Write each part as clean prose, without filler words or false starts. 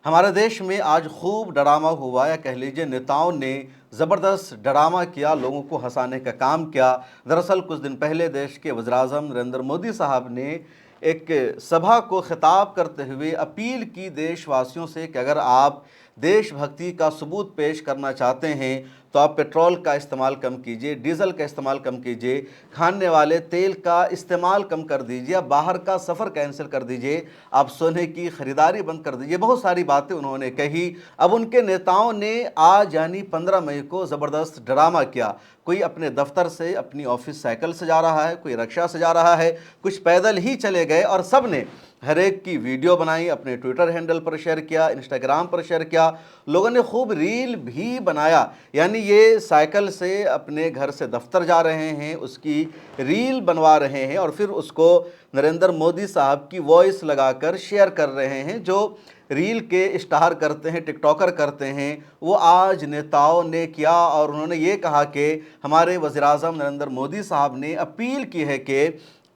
हमारे देश में आज खूब डरामा हुआ, या कह लीजिए नेताओं ने ज़बरदस्त डरामा किया, लोगों को हंसाने का काम किया। दरअसल कुछ दिन पहले देश के वज़ीर-ए-आज़म नरेंद्र मोदी साहब ने एक सभा को खिताब करते हुए अपील की देशवासियों से कि अगर आप देशभक्ति का सबूत पेश करना चाहते हैं तो आप पेट्रोल का इस्तेमाल कम कीजिए, डीज़ल का इस्तेमाल कम कीजिए, खाने वाले तेल का इस्तेमाल कम कर दीजिए, आप बाहर का सफ़र कैंसिल कर दीजिए, आप सोने की ख़रीदारी बंद कर दीजिए। बहुत सारी बातें उन्होंने कही। अब उनके नेताओं ने आज यानी 15 मई को ज़बरदस्त ड्रामा किया। कोई अपने दफ्तर से अपनी ऑफिस साइकिल से जा रहा है, कोई रिक्शा से जा रहा है, कुछ पैदल ही चले गए और सब ने हर एक की वीडियो बनाई, अपने ट्विटर हैंडल पर शेयर किया, इंस्टाग्राम पर शेयर किया। लोगों ने खूब रील भी बनाया, यानी ये साइकिल से अपने घर से दफ्तर जा रहे हैं, उसकी रील बनवा रहे हैं और फिर उसको नरेंद्र मोदी साहब की वॉइस लगाकर शेयर कर रहे हैं। जो रील के स्टार करते हैं, टिकटॉकर करते हैं, वो आज नेताओं ने किया और उन्होंने ये कहा कि हमारे वज़ीर-ए-आज़म नरेंद्र मोदी साहब ने अपील की है कि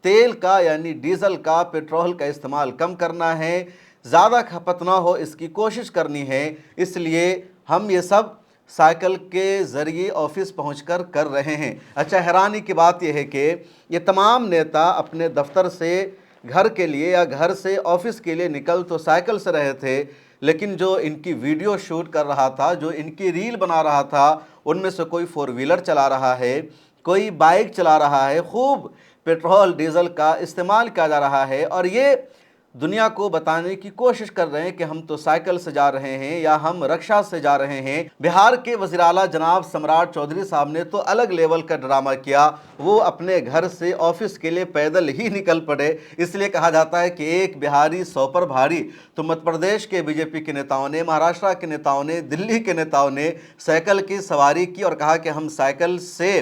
तेल का यानी डीज़ल का, पेट्रोल का इस्तेमाल कम करना है, ज़्यादा खपत ना हो इसकी कोशिश करनी है। इसलिए हम ये सब साइकिल के ज़रिए ऑफिस पहुंचकर कर रहे हैं। अच्छा, हैरानी की बात यह है कि ये तमाम नेता अपने दफ्तर से घर के लिए या घर से ऑफिस के लिए निकल तो साइकिल से रहे थे, लेकिन जो इनकी वीडियो शूट कर रहा था, जो इनकी रील बना रहा था, उनमें से कोई 4 व्हीलर चला रहा है, कोई बाइक चला रहा है, खूब पेट्रोल डीज़ल का इस्तेमाल किया जा रहा है और ये दुनिया को बताने की कोशिश कर रहे हैं कि हम तो साइकिल से जा रहे हैं या हम रिक्शा से जा रहे हैं। बिहार के वज़ीर आला जनाब सम्राट चौधरी साहब ने तो अलग लेवल का ड्रामा किया। वो अपने घर से ऑफिस के लिए पैदल ही निकल पड़े। इसलिए कहा जाता है कि एक बिहारी 100 पर भारी। तो मध्य प्रदेश के बीजेपी के नेताओं ने, महाराष्ट्र के नेताओं ने, दिल्ली के नेताओं ने साइकिल की सवारी की और कहा कि हम साइकिल से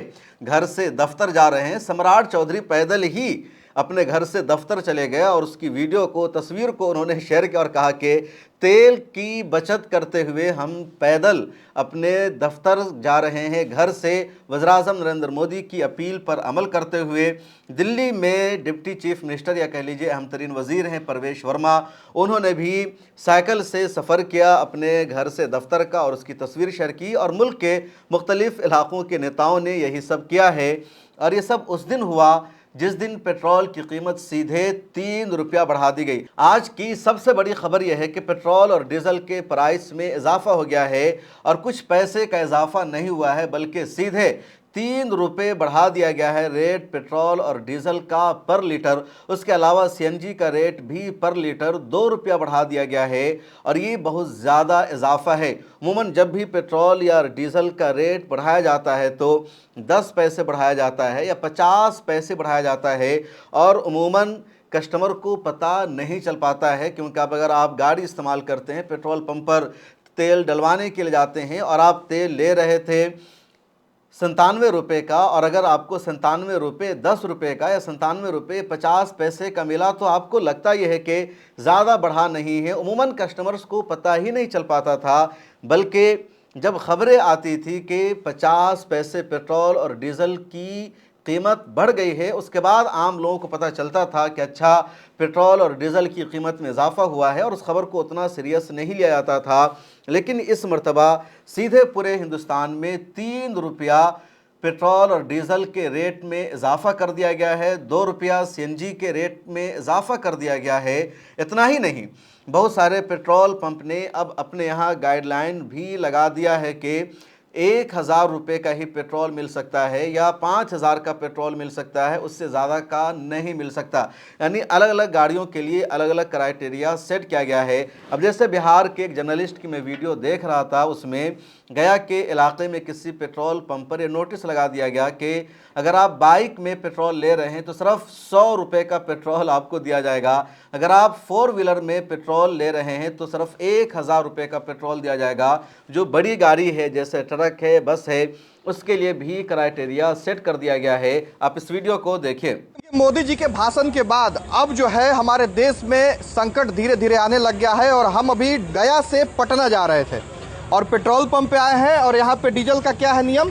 घर से दफ्तर जा रहे हैं। सम्राट चौधरी पैदल ही अपने घर से दफ्तर चले गए और उसकी वीडियो को, तस्वीर को उन्होंने शेयर किया और कहा कि तेल की बचत करते हुए हम पैदल अपने दफ्तर जा रहे हैं। घर से वज़ीर-ए-आज़म नरेंद्र मोदी की अपील पर अमल करते हुए दिल्ली में डिप्टी चीफ मिनिस्टर या कह लीजिए अहम तरीन वज़ीर हैं परवेश वर्मा, उन्होंने भी साइकिल से सफ़र किया अपने घर से दफ्तर का और उसकी तस्वीर शेयर की और मुल्क के मुख्तलिफ़ इलाक़ों के नेताओं ने यही सब किया है। और ये सब उस दिन हुआ जिस दिन पेट्रोल की कीमत सीधे 3 रुपया बढ़ा दी गई। आज की सबसे बड़ी खबर यह है कि पेट्रोल और डीज़ल के प्राइस में इजाफा हो गया है और कुछ पैसे का इजाफा नहीं हुआ है, बल्कि सीधे 3 रुपये बढ़ा दिया गया है रेट पेट्रोल और डीज़ल का पर लीटर। उसके अलावा सीएनजी का रेट भी पर लीटर 2 रुपया बढ़ा दिया गया है और ये बहुत ज़्यादा इजाफा है। अमूमन जब भी पेट्रोल या डीज़ल का रेट बढ़ाया जाता है तो 10 पैसे बढ़ाया जाता है या 50 पैसे बढ़ाया जाता है और अमूमन कस्टमर को पता नहीं चल पाता है, क्योंकि अब अगर आप गाड़ी इस्तेमाल करते हैं, पेट्रोल पंप पर तेल डलवाने के लिए जाते हैं और आप तेल ले रहे थे 97 रुपये का और अगर आपको 97 रुपये 10 रुपये का या 97 रुपये 50 पैसे का मिला तो आपको लगता यह है कि ज़्यादा बढ़ा नहीं है। अमूमन कस्टमर्स को पता ही नहीं चल पाता था, बल्कि जब खबरें आती थी कि 50 पैसे पेट्रोल और डीज़ल की कीमत बढ़ गई है, उसके बाद आम लोगों को पता चलता था कि अच्छा पेट्रोल और डीज़ल की कीमत में इजाफा हुआ है और उस खबर को उतना सीरियस नहीं लिया जाता था। लेकिन इस मर्तबा सीधे पूरे हिंदुस्तान में 3 रुपया पेट्रोल और डीज़ल के रेट में इजाफा कर दिया गया है, 2 रुपया सीएनजी के रेट में इजाफा कर दिया गया है। इतना ही नहीं, बहुत सारे पेट्रोल पंप ने अब अपने यहाँ गाइडलाइन भी लगा दिया है कि 1000 रुपये का ही पेट्रोल मिल सकता है या 5000 का पेट्रोल मिल सकता है, उससे ज़्यादा का नहीं मिल सकता। यानी अलग अलग गाड़ियों के लिए अलग अलग क्राइटेरिया सेट किया गया है। अब जैसे बिहार के एक जर्नलिस्ट की मैं वीडियो देख रहा था, उसमें गया के इलाके में किसी पेट्रोल पंप पर यह नोटिस लगा दिया गया कि अगर आप बाइक में पेट्रोल ले रहे हैं तो सिर्फ 100 रुपये का पेट्रोल आपको दिया जाएगा। अगर आप 4 व्हीलर में पेट्रोल ले रहे हैं तो सिर्फ 1000 रुपये का पेट्रोल दिया जाएगा। जो बड़ी गाड़ी है जैसे ट्रक है, बस है, उसके लिए भी क्राइटेरिया सेट कर दिया गया है। आप इस वीडियो को देखिए। मोदी जी के भाषण के बाद अब जो है हमारे देश में संकट धीरे धीरे आने लग गया है और हम अभी गया से पटना जा रहे थे और पेट्रोल पंप पे आए हैं और यहाँ पे डीजल का क्या है नियम?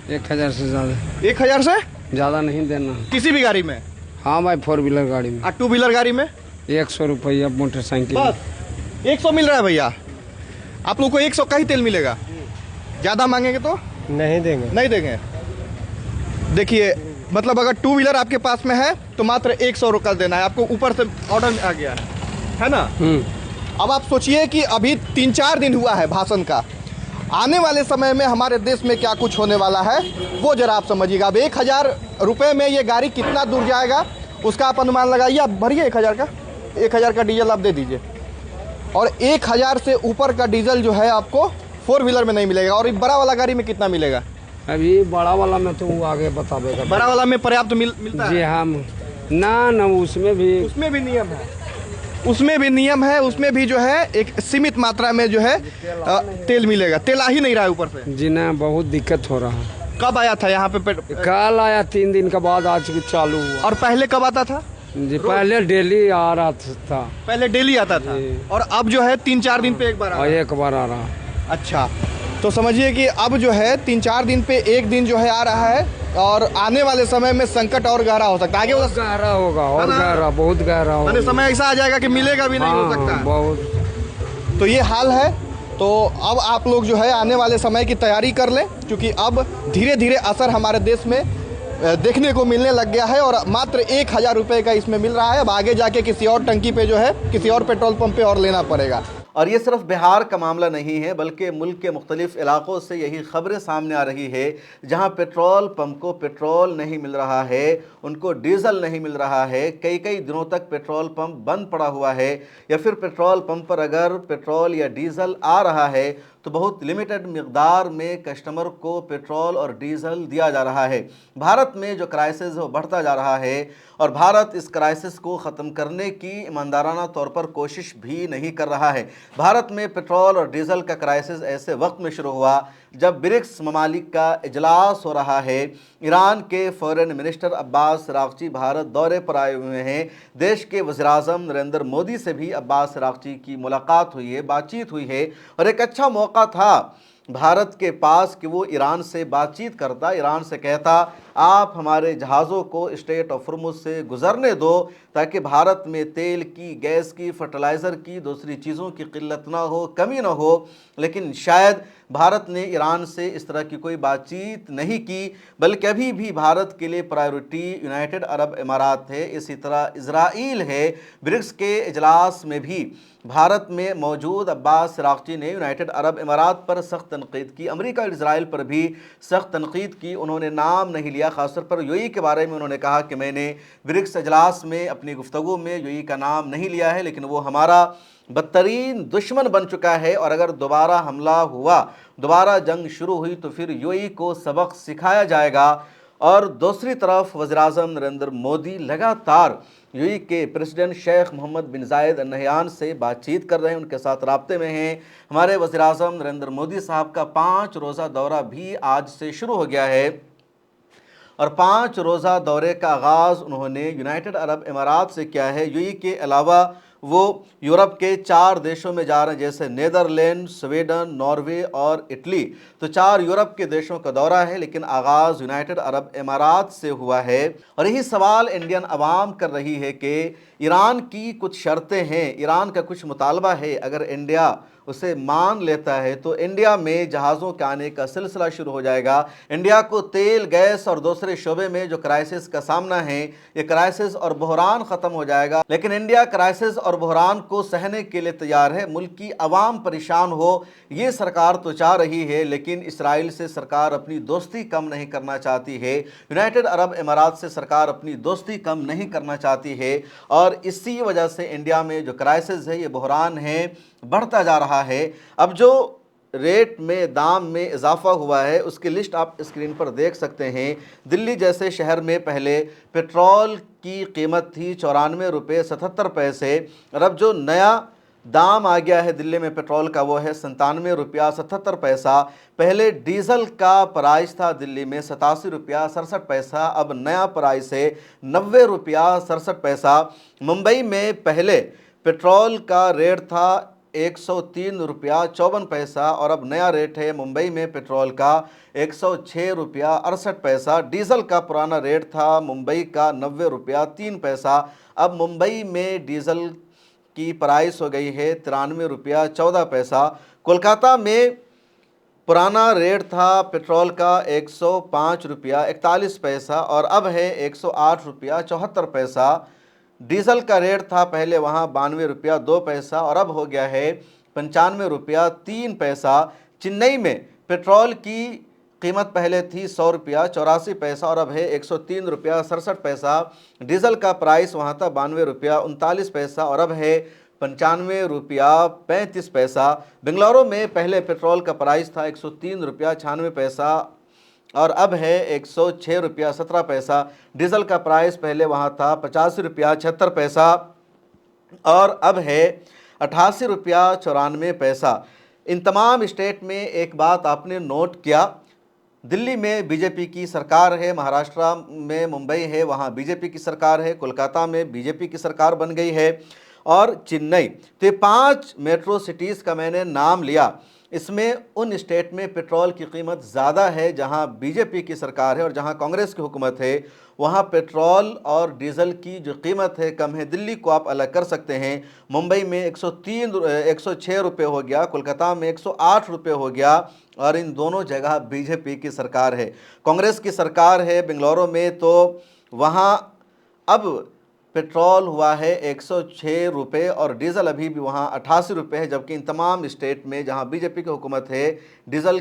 1000 से ज्यादा। 1000 से ज्यादा नहीं देना किसी भी गाड़ी में? हाँ भाई, 4 व्हीलर गाड़ी में। और 2 व्हीलर गाड़ी में 100 रुपया मोटरसाइकिल। बस 100 मिल रहा है भैया। आप लोग को 100 का ही तेल मिलेगा, ज़्यादा मांगेंगे तो नहीं देंगे। नहीं देंगे। देखिए मतलब अगर टू व्हीलर आपके पास में है तो मात्र 100 का देना है आपको, ऊपर से ऑर्डर आ गया है ना। अब आप सोचिए कि अभी 3-4 दिन हुआ है भाषण का, आने वाले समय में हमारे देश में क्या कुछ होने वाला है वो जरा आप समझिएगा। अब 1000 रुपये में ये गाड़ी कितना दूर जाएगा उसका आप अनुमान लगाइए। आप भरिए 1000 का डीजल आप दे दीजिए, और 1000 से ऊपर का डीजल जो है आपको 4 व्हीलर में नहीं मिलेगा। और ये बड़ा वाला गाड़ी में कितना मिलेगा? अभी बड़ा वाला में तो वो आगे बतावेगा। बड़ा वाला में पर्याप्त मिलता जी है? हाँ ना उसमें भी नियम है, उसमें भी नियम है, उसमें भी जो है एक सीमित मात्रा में जो है तेल मिलेगा। तेल आ ही नहीं रहा है ऊपर से। जी ना, बहुत दिक्कत हो रहा है। कब आया था यहाँ पे? कल आया, 3 दिन के बाद आज चालू हुआ। और पहले कब आता था? जी पहले डेली आ रहा था। पहले डेली आता था, और अब जो है 3-4 दिन पे एक बार और एक बार आ रहा। अच्छा, तो समझिए कि अब जो है 3-4 दिन पे एक दिन जो है आ रहा है, और आने वाले समय में संकट और गहरा हो सकता है। आगे गहरा होगा और गहरा, बहुत गहरा होगा। समय ऐसा आ जाएगा कि मिलेगा भी नहीं, हो सकता बहुत। तो ये हाल है। तो अब आप लोग जो है आने वाले समय की तैयारी कर लें, क्योंकि अब धीरे धीरे असर हमारे देश में देखने को मिलने लग गया है, और मात्र 1000 रुपये का इसमें मिल रहा है। अब आगे जाके किसी और टंकी पे जो है, किसी और पेट्रोल पंप पे और लेना पड़ेगा। और ये सिर्फ बिहार का मामला नहीं है, बल्कि मुल्क के मुख्तलिफ इलाक़ों से यही खबरें सामने आ रही है, जहाँ पेट्रोल पंप को पेट्रोल नहीं मिल रहा है, उनको डीज़ल नहीं मिल रहा है। कई दिनों तक पेट्रोल पंप बंद पड़ा हुआ है, या फिर पेट्रोल पंप पर अगर पेट्रोल या डीज़ल आ रहा है तो बहुत लिमिटेड मिक़दार में कस्टमर को पेट्रोल और डीज़ल दिया जा रहा है। भारत में जो क्राइसिस है वो बढ़ता जा रहा है, और भारत इस क्राइसिस को ख़त्म करने की ईमानदाराना तौर पर कोशिश भी नहीं कर रहा है। भारत में पेट्रोल और डीज़ल का क्राइसिस ऐसे वक्त में शुरू हुआ जब ब्रिक्स ममालिक का इजलास हो रहा है। ईरान के foreign minister Abbas Araghchi Bharat दौरे पर आए हुए हैं। देश के वज़ीर-ए-आज़म नरेंद्र मोदी से भी अब्बास अराग़ची की मुलाकात हुई है, बातचीत हुई है, और एक अच्छा मौका था भारत के पास कि वो ईरान से बातचीत करता, ईरान से कहता आप हमारे जहाज़ों को स्ट्रेट ऑफ हॉर्मुज़ से गुज़रने दो, ताकि भारत में तेल की, गैस की, फर्टिलाइज़र की, दूसरी चीज़ों की किल्लत ना हो, कमी ना हो। लेकिन शायद भारत ने ईरान से इस तरह की कोई बातचीत नहीं की, बल्कि अभी भी भारत के लिए प्रायोरिटी यूनाइटेड अरब अमारात है, इसी तरह इज़राइल है। ब्रिक्स के इजलास में भी भारत में मौजूद अब्बास अराग़ची ने यूनाइटेड अरब अमारात पर सख्त तनक़ीद की, अमेरिका और इज़राइल पर भी सख्त तनक़ीद की। उन्होंने नाम नहीं लिया, ख़ासतौर पर यूएई के बारे में उन्होंने कहा कि मैंने ब्रिक्स इजलास में अपनी गुफ्तगू में यूएई का नाम नहीं लिया है, लेकिन वो हमारा बदतरीन दुश्मन बन चुका है, और अगर दोबारा हमला हुआ, दोबारा जंग शुरू हुई तो फिर यूएई को सबक सिखाया जाएगा। और दूसरी तरफ वज़ीर-ए-आज़म नरेंद्र मोदी लगातार यूएई के प्रेसिडेंट शेख मोहम्मद बिन जायद अल नहयान से बातचीत कर रहे हैं, उनके साथ राब्ते में हैं। हमारे वज़ीर-ए-आज़म नरेंद्र मोदी साहब का 5 रोज़ा दौरा भी आज से शुरू हो गया है, और 5 रोज़ा दौरे का आगाज़ उन्होंने यूनाइटेड अरब अमारात से किया है। यूएई के अलावा वो यूरोप के 4 देशों में जा रहे हैं, जैसे नीदरलैंड, स्वीडन, नॉर्वे और इटली। तो 4 यूरोप के देशों का दौरा है, लेकिन आगाज़ यूनाइटेड अरब अमारात से हुआ है। और यही सवाल इंडियन अवाम कर रही है कि ईरान की कुछ शर्तें हैं, ईरान का कुछ मुतालबा है, अगर इंडिया उसे मान लेता है तो इंडिया में जहाज़ों के आने का सिलसिला शुरू हो जाएगा। इंडिया को तेल, गैस और दूसरे शोबे में जो क्राइसिस का सामना है, ये क्राइसिस और बहरान ख़त्म हो जाएगा। लेकिन इंडिया क्राइसिस और बहरान को सहने के लिए तैयार है। मुल्क की आवाम परेशान हो ये सरकार तो चाह रही है, लेकिन इसराइल से सरकार अपनी दोस्ती कम नहीं करना चाहती है, यूनाइटेड अरब अमारात से सरकार अपनी दोस्ती कम नहीं करना चाहती है, और इसी वजह से इंडिया में जो क्राइसिस है, ये बहरान है, बढ़ता जा रहा है। अब जो रेट में, दाम में इजाफा हुआ है, उसकी लिस्ट आप स्क्रीन पर देख सकते हैं। दिल्ली जैसे शहर में पहले पेट्रोल की कीमत थी 94 रुपये 77 पैसे, और अब जो नया दाम आ गया है दिल्ली में पेट्रोल का, वो है 97 रुपया 77 पैसा। पहले डीज़ल का प्राइस था दिल्ली में 87 रुपया 67 पैसा, अब नया प्राइस है 90 रुपया 67 पैसा। मुंबई में पहले पेट्रोल का रेट था 103 रुपया 54 पैसा, और अब नया रेट है मुंबई में पेट्रोल का 106 रुपया 68 पैसा। डीज़ल का पुराना रेट था मुंबई का 90 रुपया 3 पैसा, अब मुंबई में डीज़ल की प्राइस हो गई है 93 रुपया 14 पैसा। कोलकाता में पुराना रेट था पेट्रोल का 105 रुपया 41 पैसा और अब है 108 रुपया 74 पैसा। डीजल का रेट था पहले वहाँ 92 रुपया 2 पैसा और अब हो गया है 95 रुपया 3 पैसा। चेन्नई में पेट्रोल की कीमत पहले थी 100 रुपया 84 पैसा और अब है 103 रुपया 67 पैसा। डीजल का प्राइस वहाँ था 92 रुपया 39 पैसा और अब है 95 रुपया 35 पैसा। बेंगलुरु में पहले पेट्रोल का प्राइस था 103 रुपया 96 पैसा और अब है 106 रुपया 17 पैसा। डीजल का प्राइस पहले वहाँ था 85 रुपया 76 पैसा और अब है 88 रुपया 94 पैसा। इन तमाम स्टेट में एक बात आपने नोट किया, दिल्ली में बीजेपी की सरकार है, महाराष्ट्र में मुंबई है वहाँ बीजेपी की सरकार है, कोलकाता में बीजेपी की सरकार बन गई है और चेन्नई। तो ये 5 मेट्रो सिटीज़ का मैंने नाम लिया, इसमें उन स्टेट में पेट्रोल की कीमत ज़्यादा है जहां बीजेपी की सरकार है और जहां कांग्रेस की हुकूमत है वहां पेट्रोल और डीजल की जो कीमत है कम है। दिल्ली को आप अलग कर सकते हैं, मुंबई में 106 रुपये हो गया, कोलकाता में 108 रुपये हो गया और इन दोनों जगह बीजेपी की सरकार है। कांग्रेस की सरकार है बेंगलुरु में तो वहाँ अब पेट्रोल हुआ है 106 रुपये और डीज़ल अभी भी वहाँ 88 रुपये है, जबकि इन तमाम स्टेट में जहाँ बीजेपी की हुकूमत है डीज़ल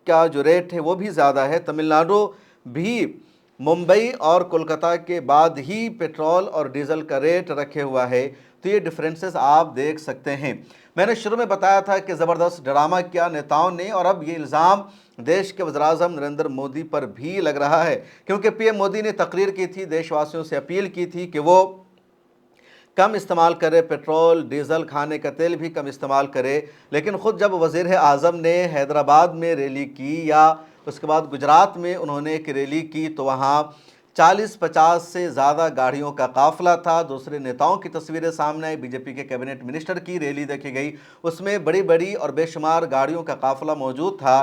का जो रेट है वो भी ज़्यादा है। तमिलनाडु भी मुंबई और कोलकाता के बाद ही पेट्रोल और डीज़ल का रेट रखे हुआ है। तो ये डिफरेंसेस आप देख सकते हैं। मैंने शुरू में बताया था कि ज़बरदस्त ड्रामा किया नेताओं ने और अब ये इल्ज़ाम देश के वज़ीर-ए-आज़म नरेंद्र मोदी पर भी लग रहा है, क्योंकि पीएम मोदी ने तकरीर की थी, देशवासियों से अपील की थी कि वो कम इस्तेमाल करे, पेट्रोल डीज़ल खाने का तेल भी कम इस्तेमाल करे। लेकिन ख़ुद जब वज़ीर-ए-आज़म ने हैदराबाद में रैली की या उसके बाद गुजरात में उन्होंने एक रैली की तो वहाँ 40-50 से ज़्यादा गाड़ियों का काफ़िला था। दूसरे नेताओं की तस्वीरें सामने आई, बीजेपी के कैबिनेट मिनिस्टर की रैली देखी गई, उसमें बड़ी बड़ी और बेशुमार गाड़ियों का काफ़िला मौजूद था।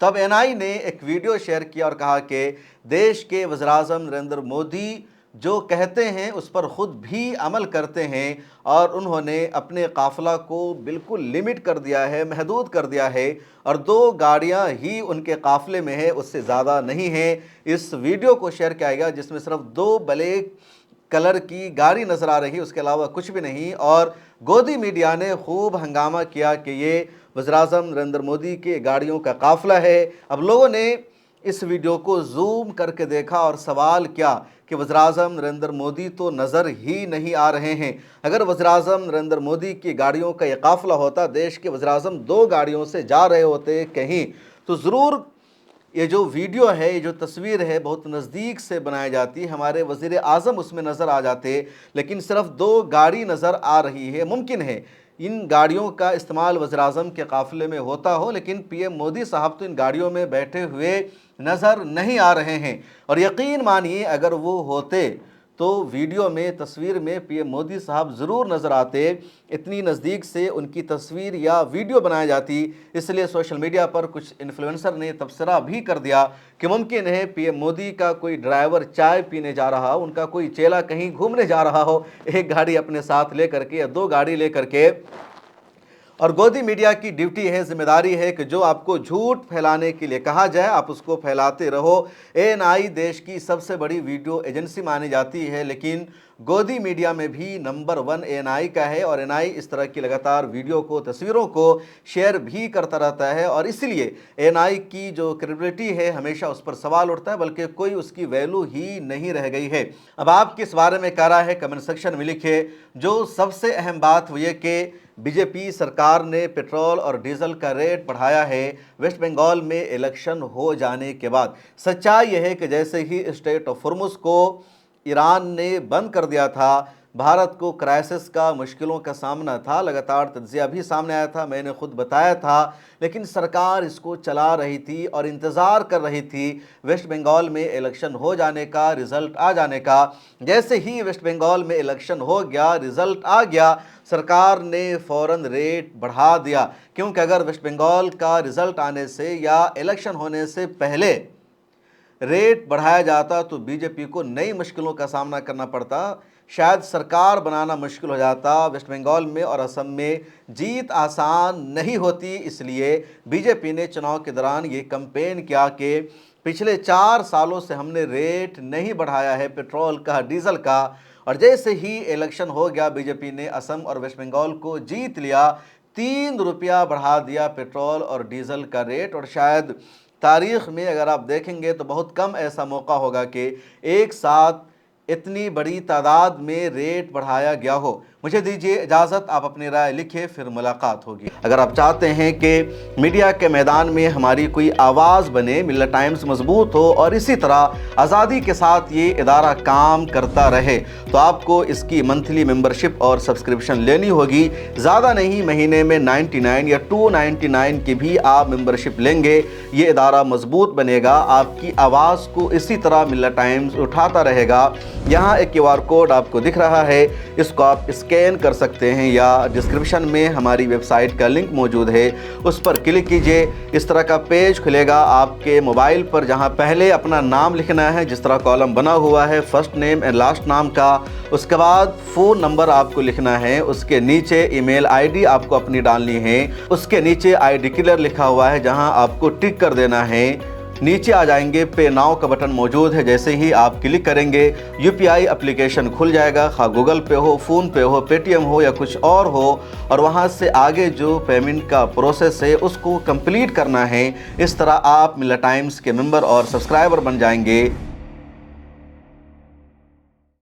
तब एनआई ने एक वीडियो शेयर किया और कहा कि देश के वज़ीर-ए-आज़म नरेंद्र मोदी जो कहते हैं उस पर ख़ुद भी अमल करते हैं और उन्होंने अपने काफ़िला को बिल्कुल लिमिट कर दिया है, महदूद कर दिया है और 2 गाड़ियां ही उनके काफ़िले में है, उससे ज़्यादा नहीं है। इस वीडियो को शेयर किया गया जिसमें सिर्फ 2 ब्लैक कलर की गाड़ी नज़र आ रही, उसके अलावा कुछ भी नहीं। और गोदी मीडिया ने खूब हंगामा किया कि ये वज़ीर-ए-आज़म नरेंद्र मोदी के गाड़ियों का काफ़िला है। अब लोगों ने इस वीडियो को जूम करके देखा और सवाल क्या कि वज़ीर-ए-आज़म नरेंद्र मोदी तो नज़र ही नहीं आ रहे हैं। अगर वज़ीर-ए-आज़म नरेंद्र मोदी की गाड़ियों का ये काफ़िला होता, देश के वज़ीर-ए-आज़म 2 गाड़ियों से जा रहे होते कहीं, तो ज़रूर ये जो वीडियो है, ये जो तस्वीर है बहुत नज़दीक से बनाई जाती, हमारे वज़ीर-ए-आज़म उसमें नज़र आ जाते, लेकिन सिर्फ 2 गाड़ी नज़र आ रही है। मुमकिन है इन गाड़ियों का इस्तेमाल वज़ीर-ए-आज़म के काफ़िले में होता हो, लेकिन पीएम मोदी साहब तो इन गाड़ियों में बैठे हुए नज़र नहीं आ रहे हैं। और यकीन मानिए अगर वो होते तो वीडियो में, तस्वीर में पीएम मोदी साहब ज़रूर नज़र आते, इतनी नज़दीक से उनकी तस्वीर या वीडियो बनाई जाती। इसलिए सोशल मीडिया पर कुछ इन्फ्लुएंसर ने तबसरा भी कर दिया कि मुमकिन है पीएम मोदी का कोई ड्राइवर चाय पीने जा रहा हो, उनका कोई चेला कहीं घूमने जा रहा हो, एक गाड़ी अपने साथ ले करके या 2 गाड़ी ले करके। और गोदी मीडिया की ड्यूटी है, जिम्मेदारी है कि जो आपको झूठ फैलाने के लिए कहा जाए आप उसको फैलाते रहो। एएनआई देश की सबसे बड़ी वीडियो एजेंसी मानी जाती है, लेकिन गोदी मीडिया में भी नंबर 1 एएनआई का है और एएनआई इस तरह की लगातार वीडियो को, तस्वीरों को शेयर भी करता रहता है और इसलिए एएनआई की जो क्रेडिबिलिटी है हमेशा उस पर सवाल उठता है, बल्कि कोई उसकी वैल्यू ही नहीं रह गई है। अब आप किस बारे में कह रहा है कमेंट सेक्शन में लिखिए। जो सबसे अहम बात हुई है कि बीजेपी सरकार ने पेट्रोल और डीजल का रेट बढ़ाया है वेस्ट बंगाल में इलेक्शन हो जाने के बाद। सच्चाई यह है कि जैसे ही स्टेट ऑफ होर्मुज़ को ईरान ने बंद कर दिया था, भारत को क्राइसिस का, मुश्किलों का सामना था, लगातार तज्ज़िया भी सामने आया था, मैंने खुद बताया था, लेकिन सरकार इसको चला रही थी और इंतज़ार कर रही थी वेस्ट बंगाल में इलेक्शन हो जाने का, रिज़ल्ट आ जाने का। जैसे ही वेस्ट बंगाल में इलेक्शन हो गया, रिज़ल्ट आ गया, सरकार ने फ़ौरन रेट बढ़ा दिया, क्योंकि अगर वेस्ट बंगाल का रिज़ल्ट आने से या इलेक्शन होने से पहले रेट बढ़ाया जाता तो बीजेपी को नई मुश्किलों का सामना करना पड़ता। शायद सरकार बनाना मुश्किल हो जाता। वेस्ट बंगाल में और असम में जीत आसान नहीं होती, इसलिए बीजेपी ने चुनाव के दौरान ये कैंपेन किया कि पिछले 4 सालों से हमने रेट नहीं बढ़ाया है पेट्रोल का, डीजल का। और जैसे ही इलेक्शन हो गया, बीजेपी ने असम और वेस्ट बंगाल को जीत लिया, 3 रुपया बढ़ा दिया पेट्रोल और डीजल का रेट। और शायद तारीख़ में अगर आप देखेंगे तो बहुत कम ऐसा मौका होगा कि एक साथ इतनी बड़ी तादाद में रेट बढ़ाया गया हो। मुझे दीजिए इजाज़त, आप अपनी राय लिखिए, फिर मुलाकात होगी। अगर आप चाहते हैं कि मीडिया के मैदान में हमारी कोई आवाज़ बने, मिल्लत टाइम्स मजबूत हो और इसी तरह आज़ादी के साथ ये इदारा काम करता रहे, तो आपको इसकी मंथली मेंबरशिप और सब्सक्रिप्शन लेनी होगी। ज़्यादा नहीं, महीने में 99 या 299 की भी आप मेंबरशिप लेंगे, ये इदारा मजबूत बनेगा। आपकी आवाज़ को इसी तरह मिल्लत टाइम्स उठाता रहेगा। यहाँ एक QR कोड आपको दिख रहा है, इसको आप स्कैन कर सकते हैं या डिस्क्रिप्शन में हमारी वेबसाइट का लिंक मौजूद है, उस पर क्लिक कीजिए। इस तरह का पेज खुलेगा आपके मोबाइल पर, जहां पहले अपना नाम लिखना है, जिस तरह कॉलम बना हुआ है फर्स्ट नेम एंड लास्ट नाम का। उसके बाद फ़ोन नंबर आपको लिखना है, उसके नीचे ईमेल ID आपको अपनी डालनी है, उसके नीचे आई डिक्लेयर लिखा हुआ है जहां आपको टिक कर देना है। नीचे आ जाएंगे, पे नाउ का बटन मौजूद है, जैसे ही आप क्लिक करेंगे UPI एप्लीकेशन खुल जाएगा, खा गूगल पे हो, फ़ोन पे हो, पेटीएम हो या कुछ और हो, और वहां से आगे जो पेमेंट का प्रोसेस है उसको कंप्लीट करना है। इस तरह आप मिल्लत टाइम्स के मेंबर और सब्सक्राइबर बन जाएंगे।